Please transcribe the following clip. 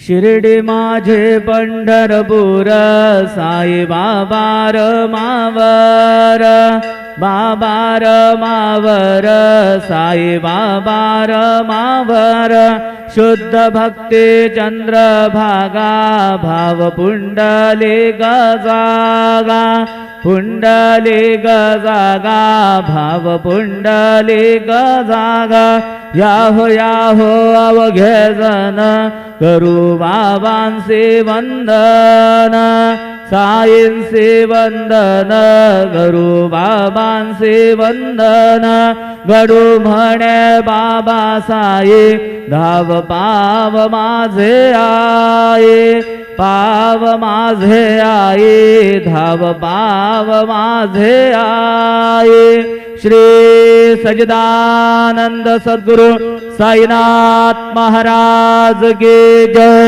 शिर्डी माझे पंढरपूर साई बाबा मावर बाबा मावर साई बाबा मावर शुद्ध भक्ती चंद्रभागा भाव पुंडलिक जागा पुंडलिक जागा भाव पुंडलिक जागा याहो अवघे जन करू बाबांचे वंदन साईंचे वंदन करू बाबांचे वंदन घडू म्हणे बाबा साई धाव पाव माझे आई पाव माझे आई धाव पाव माझे आई श्री सच्चिदानंद सद्गुरु साईनाथ महाराज की जय।